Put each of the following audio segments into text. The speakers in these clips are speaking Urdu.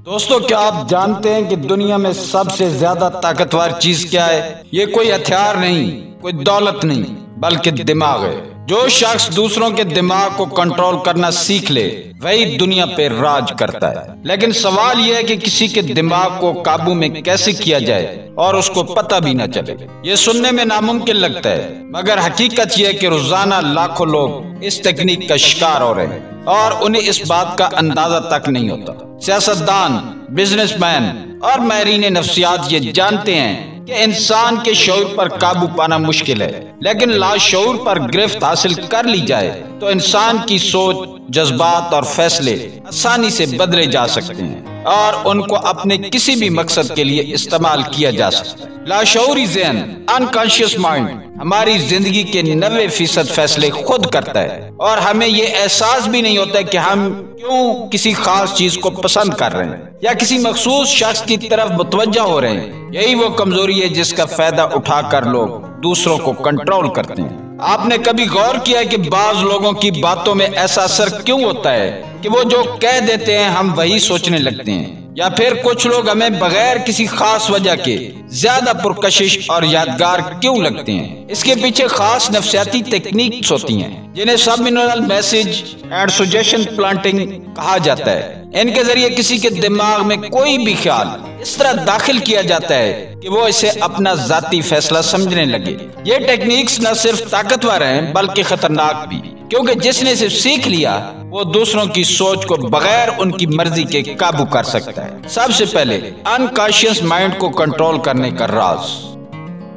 دوستو، کیا آپ جانتے ہیں کہ دنیا میں سب سے زیادہ طاقتور چیز کیا ہے؟ یہ کوئی ہتھیار نہیں، کوئی دولت نہیں، بلکہ دماغ ہے۔ جو شخص دوسروں کے دماغ کو کنٹرول کرنا سیکھ لے وہی دنیا پہ راج کرتا ہے۔ لیکن سوال یہ ہے کہ کسی کے دماغ کو قابو میں کیسے کیا جائے اور اس کو پتہ بھی نہ چلے۔ یہ سننے میں ناممکن لگتا ہے، مگر حقیقت یہ ہے کہ روزانہ لاکھوں لوگ اس تکنیک کا شکار ہو رہے ہیں اور انہیں اس بات کا اندازہ تک نہیں ہوتا۔ سیاستدان، بزنس مین اور ماہرین نفسیات یہ جانتے ہیں کہ انسان کے شعور پر قابو پانا مشکل ہے، لیکن لاشعور پر گرفت حاصل کر لی جائے تو انسان کی سوچ، جذبات اور فیصلے آسانی سے بدلے جا سکتے ہیں اور ان کو اپنے کسی بھی مقصد کے لیے استعمال کیا جا سکتا ہے۔ لاشعوری ذہن، انکانشیس مائنڈ، ہماری زندگی کے 90% فیصلے خود کرتا ہے اور ہمیں یہ احساس بھی نہیں ہوتا کہ ہم کیوں کسی خاص چیز کو پسند کر رہے ہیں یا کسی مخصوص شخص کی طرف متوجہ ہو رہے ہیں۔ یہی وہ کمزوری ہے جس کا فائدہ اٹھا کر لوگ دوسروں کو کنٹرول کرتے ہیں۔ آپ نے کبھی غور کیا ہے کہ بعض لوگوں کی باتوں میں ایسا اثر کیوں ہوتا ہے کہ وہ جو کہہ دیتے ہیں ہم وہی سوچنے لگتے ہیں؟ یا پھر کچھ لوگ ہمیں بغیر کسی خاص وجہ کے زیادہ پرکشش اور یادگار کیوں لگتے ہیں؟ اس کے پیچھے خاص نفسیاتی ٹیکنیکس ہوتی ہیں جنہیں سبلمنل میسج اینڈ سجیشن پلانٹنگ کہا جاتا ہے۔ ان کے ذریعے کسی کے دماغ میں کوئی بھی خیال اس طرح داخل کیا جاتا ہے کہ وہ اسے اپنا ذاتی فیصلہ سمجھنے لگے۔ یہ ٹیکنیکس نہ صرف طاقتور ہیں بلکہ خطرناک بھی، کیونکہ جس نے اسے سیکھ لیا وہ دوسروں کی سوچ کو بغیر ان کی مرضی کے قابو کر سکتا ہے۔ سب سے پہلے انکانشیس مائنڈ کو کنٹرول کرنے کا راز۔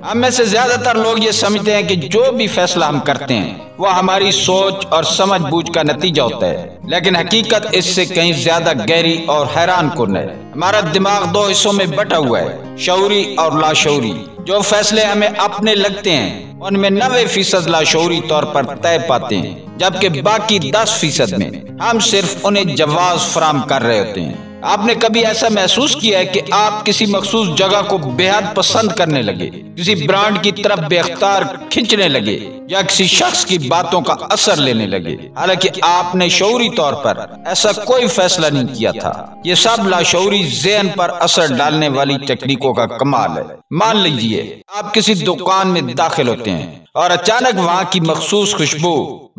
ہم میں سے زیادہ تر لوگ یہ سمجھتے ہیں کہ جو بھی فیصلہ ہم کرتے ہیں وہ ہماری سوچ اور سمجھ بوجھ کا نتیجہ ہوتا ہے، لیکن حقیقت اس سے کہیں زیادہ گہری اور حیران کن ہے۔ ہمارا دماغ 2 حصوں میں بٹا ہوا ہے، شعوری اور لاشعوری۔ جو فیصلے ہمیں اپنے لگتے ہیں ان میں 90% لاشعوری طور پر طے پاتے ہیں، جبکہ باقی 10% میں ہم صرف انہیں جواز فراہم کر رہے ہوتے ہیں۔ آپ نے کبھی ایسا محسوس کیا ہے کہ آپ کسی مخصوص جگہ کو بے حد پسند کرنے لگے، کسی برانڈ کی طرف بے اختیار کھنچنے لگے یا کسی شخص کی باتوں کا اثر لینے لگے، حالانکہ آپ نے شعوری طور پر ایسا کوئی فیصلہ نہیں کیا تھا؟ یہ سب لاشعوری ذہن پر اثر ڈالنے والی تکنیکوں کا کمال ہے۔ مان لیجئے آپ کسی دکان میں داخل ہوتے ہیں اور اچانک وہاں کی مخصوص خوشبو،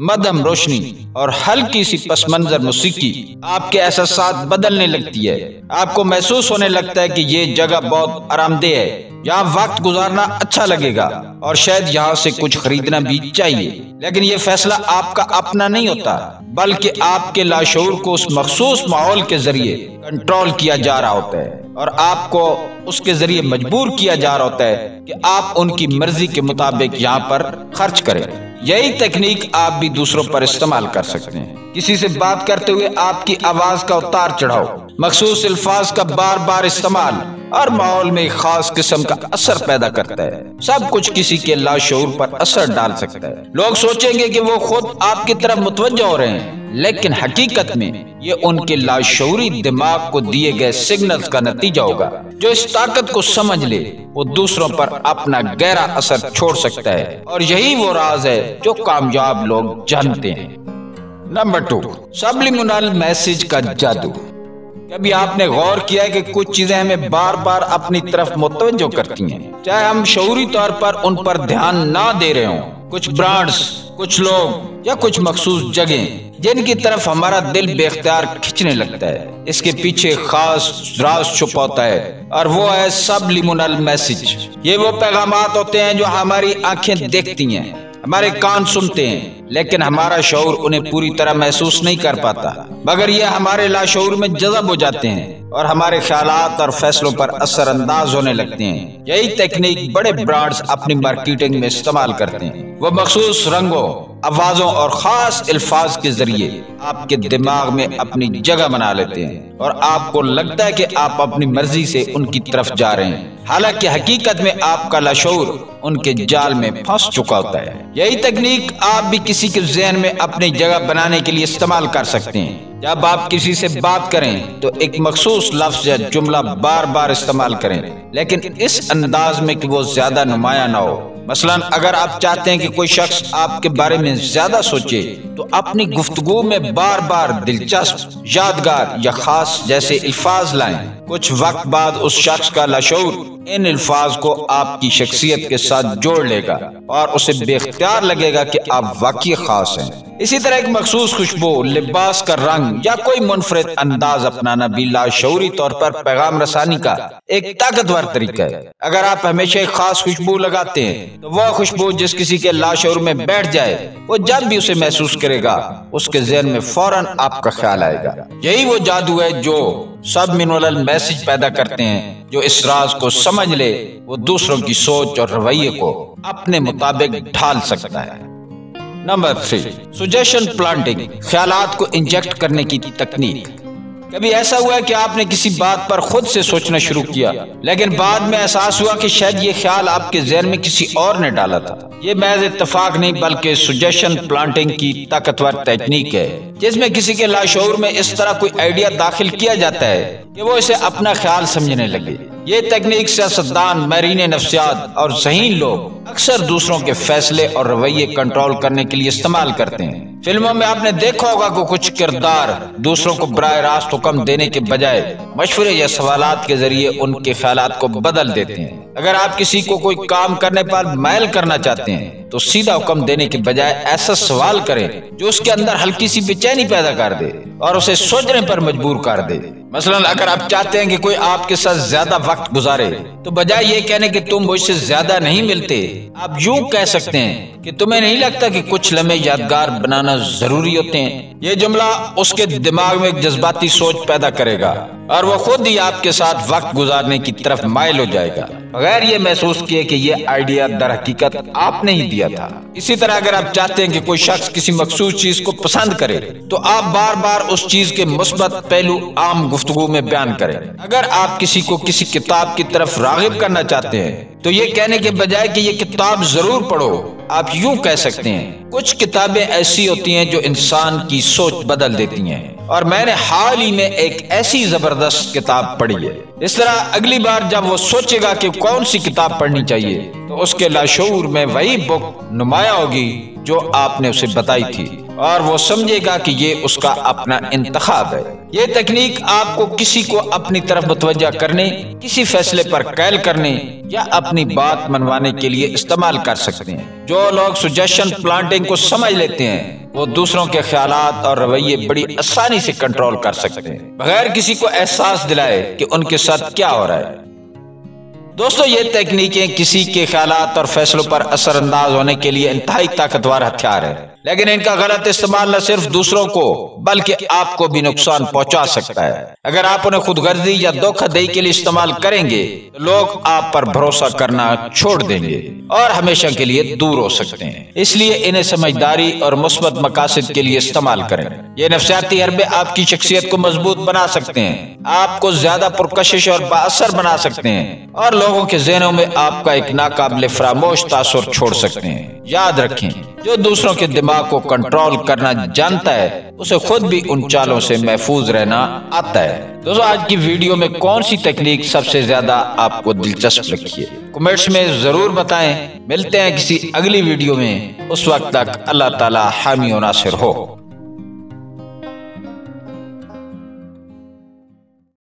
مدھم روشنی اور ہلکی سی پس منظر موسیقی آپ کے احساسات بدلنے لگتی ہے۔ آپ کو محسوس ہونے لگتا ہے کہ یہ جگہ بہت آرام دہ ہے، یہاں وقت گزارنا اچھا لگے گا اور شاید یہاں سے کچھ خریدنا بھی چاہیے۔ لیکن یہ فیصلہ آپ کا اپنا نہیں ہوتا، بلکہ آپ کے لاشعور کو اس مخصوص ماحول کے ذریعے کنٹرول کیا جا رہا ہوتا ہے اور آپ کو اس کے ذریعے مجبور کیا جا رہا ہوتا ہے کہ آپ ان کی مرضی کے مطابق یہاں پر خرچ کریں۔ یہی تکنیک آپ بھی دوسروں پر استعمال کر سکتے ہیں۔ کسی سے بات کرتے ہوئے آپ کی آواز کا اتار چڑھاؤ، مخصوص الفاظ کا بار بار استعمال اور ماحول میں ایک خاص قسم کا اثر پیدا کرتا ہے۔ سب کچھ کسی کے لاشعور پر اثر ڈال سکتا ہے۔ لوگ سوچیں گے کہ وہ خود آپ کی طرف متوجہ ہو رہے ہیں، لیکن حقیقت میں یہ ان کے لاشعوری دماغ کو دیے گئے سگنلز کا نتیجہ ہوگا۔ جو اس طاقت کو سمجھ لے وہ دوسروں پر اپنا گہرا اثر چھوڑ سکتا ہے، اور یہی وہ راز ہے جو کامیاب لوگ جانتے ہیں۔ نمبر 2، سبلمنل میسج کا جادو۔ کبھی آپ نے غور کیا ہے کہ کچھ چیزیں ہمیں بار بار اپنی طرف متوجہ کرتی ہیں، چاہے ہم شعوری طور پر ان پر دھیان نہ دے رہے ہوں؟ کچھ برانڈز، کچھ لوگ یا کچھ مخصوص جگہیں جن کی طرف ہمارا دل بے اختیار کھنچنے لگتا ہے، اس کے پیچھے خاص راز چھپا ہوتا ہے اور وہ ہے سبلمنل میسج۔ یہ وہ پیغامات ہوتے ہیں جو ہماری آنکھیں دیکھتی ہیں، ہمارے کان سنتے ہیں، لیکن ہمارا شعور انہیں پوری طرح محسوس نہیں کر پاتا، مگر یہ ہمارے لاشعور میں جذب ہو جاتے ہیں اور ہمارے خیالات اور فیصلوں پر اثر انداز ہونے لگتے ہیں۔ یہی تکنیک بڑے برانڈز اپنی مارکیٹنگ میں استعمال کرتے ہیں۔ وہ مخصوص رنگوں، آوازوں اور خاص الفاظ کے ذریعے آپ کے دماغ میں اپنی جگہ بنا لیتے ہیں اور آپ کو لگتا ہے کہ آپ اپنی مرضی سے ان کی طرف جا رہے ہیں، حالانکہ حقیقت میں آپ کا لاشعور ان کے جال میں پھنس چکا ہوتا ہے۔ یہی تکنیک آپ بھی کسی کے ذہن میں اپنی جگہ بنانے کے لیے استعمال کر سکتے ہیں۔ جب آپ کسی سے بات کریں تو ایک مخصوص لفظ یا جملہ بار بار استعمال کریں، لیکن اس انداز میں کہ وہ زیادہ نمایاں نہ ہو مثلاً اگر آپ چاہتے ہیں کہ کوئی شخص آپ کے بارے میں زیادہ سوچے تو اپنی گفتگو میں بار بار دلچسپ، یادگار یا خاص جیسے الفاظ لائیں۔ کچھ وقت بعد اس شخص کا لاشعور ان الفاظ کو آپ کی شخصیت کے ساتھ جوڑ لے گا اور اسے بے اختیار لگے گا کہ آپ واقعی خاص ہیں۔ اسی طرح ایک مخصوص خوشبو، لباس کا رنگ یا کوئی منفرد انداز اپنانا بھی لاشعوری طور پر پیغام رسانی کا ایک طاقتور طریقہ ہے۔ اگر آپ ہمیشہ ایک خاص خوشبو لگاتے ہیں تو وہ خوشبو جس کسی کے لاشعور میں بیٹھ جائے، وہ جب بھی اسے محسوس کرے گا اس کے ذہن میں فوراً آپ کا خیال آئے گا۔ یہی وہ جادو ہے جو سبمینولل میسج پیدا کرتے ہیں، جو اس راز کو سمجھ لے وہ دوسروں کی سوچ اور رویے کو اپنے مطابق ڈھال سکتا ہے۔ نمبر 3، سجیشن پلانٹنگ، خیالات کو انجیکٹ کرنے کی تکنیک۔ کبھی ایسا ہوا ہے کہ آپ نے کسی بات پر خود سے سوچنا شروع کیا لیکن بعد میں احساس ہوا کہ شاید یہ خیال آپ کے ذہن میں کسی اور نے ڈالا تھا؟ یہ محض اتفاق نہیں بلکہ سجیشن پلانٹنگ کی طاقتور تکنیک ہے، جس میں کسی کے لاشعور میں اس طرح کوئی آئیڈیا داخل کیا جاتا ہے کہ وہ اسے اپنا خیال سمجھنے لگے۔ یہ تکنیک سیاستدان، ماہرین نفسیات اور ذہین لوگ اکثر دوسروں کے فیصلے اور رویے کنٹرول کرنے کے لیے استعمال کرتے ہیں۔ فلموں میں آپ نے دیکھا ہوگا کہ کچھ کردار دوسروں کو براہ راست حکم دینے کے بجائے مشورے یا سوالات کے ذریعے ان کے خیالات کو بدل دیتے ہیں۔ اگر آپ کسی کو کوئی کام کرنے پر مائل کرنا چاہتے ہیں تو سیدھا حکم دینے کے بجائے ایسا سوال کریں جو اس کے اندر ہلکی سی بے چینی پیدا کر دے اور اسے سوچنے پر مجبور کر دے۔ مثلا اگر آپ چاہتے ہیں کہ کوئی آپ کے ساتھ زیادہ وقت گزارے تو بجائے یہ کہنے کہ تم مجھ سے زیادہ نہیں ملتے، آپ یوں کہہ سکتے ہیں کہ تمہیں نہیں لگتا کہ کچھ لمحے یادگار بنانا ضروری ہوتے ہیں؟ یہ جملہ اس کے دماغ میں ایک جذباتی سوچ پیدا کرے گا اور وہ خود ہی آپ کے ساتھ وقت گزارنے کی طرف مائل ہو جائے گا، بغیر یہ محسوس کیے کہ یہ آئیڈیا در حقیقت آپ نے ہی دیا تھا۔ اسی طرح اگر آپ چاہتے ہیں کہ کوئی شخص کسی مخصوص چیز کو پسند کرے تو آپ بار بار اس چیز کے مثبت پہلو عام گفتگو میں بیان کریں۔ اگر آپ کسی کو کسی کتاب کی طرف راغب کرنا چاہتے ہیں تو یہ کہنے کے بجائے کہ یہ کتاب ضرور پڑھو، آپ یوں کہہ سکتے ہیں کچھ کتابیں ایسی ہوتی ہیں جو انسان کی سوچ بدل دیتی ہیں اور میں نے حال ہی میں ایک ایسی زبردست کتاب پڑھی ہے۔ اس طرح اگلی بار جب وہ سوچے گا کہ کون سی کتاب پڑھنی چاہیے تو اس کے لاشعور میں وہی بک نمایاں ہوگی جو آپ نے اسے بتائی تھی اور وہ سمجھے گا کہ یہ اس کا اپنا انتخاب ہے۔ یہ تکنیک آپ کو کسی کو اپنی طرف متوجہ کرنے، کسی فیصلے پر قائل کرنے یا اپنی بات منوانے کے لیے استعمال کر سکتے ہیں۔ جو لوگ سجیشن پلانٹنگ کو سمجھ لیتے ہیں وہ دوسروں کے خیالات اور رویے بڑی آسانی سے کنٹرول کر سکتے ہیں بغیر کسی کو احساس دلائے کہ ان کے ساتھ کیا ہو رہا ہے۔ دوستو، یہ تکنیکیں کسی کے خیالات اور فیصلوں پر اثر انداز ہونے کے لیے انتہائی طاقتور ہتھیار ہے، لیکن ان کا غلط استعمال نہ صرف دوسروں کو بلکہ آپ کو بھی نقصان پہنچا سکتا ہے۔ اگر آپ انہیں خود غرضی یا دھوکہ دہی کے لیے استعمال کریں گے تو لوگ آپ پر بھروسہ کرنا چھوڑ دیں گے اور ہمیشہ کے لیے دور ہو سکتے ہیں۔ اس لیے انہیں سمجھداری اور مثبت مقاصد کے لیے استعمال کریں۔ یہ نفسیاتی حربے آپ کی شخصیت کو مضبوط بنا سکتے ہیں، آپ کو زیادہ پرکشش اور بااثر بنا سکتے ہیں اور لوگوں کے ذہنوں میں آپ کا ایک ناقابل فراموش تاثر چھوڑ سکتے ہیں۔ یاد رکھیں، جو دوسروں کے دماغ کو کنٹرول کرنا جانتا ہے اسے خود بھی ان چالوں سے محفوظ رہنا آتا ہے۔ دوستو، آج کی ویڈیو میں کون سی تکنیک سب سے زیادہ آپ کو دلچسپ لگی ہے؟ کمنٹس میں ضرور بتائیں۔ ملتے ہیں کسی اگلی ویڈیو میں، اس وقت تک اللہ تعالی حامی و ناصر ہو۔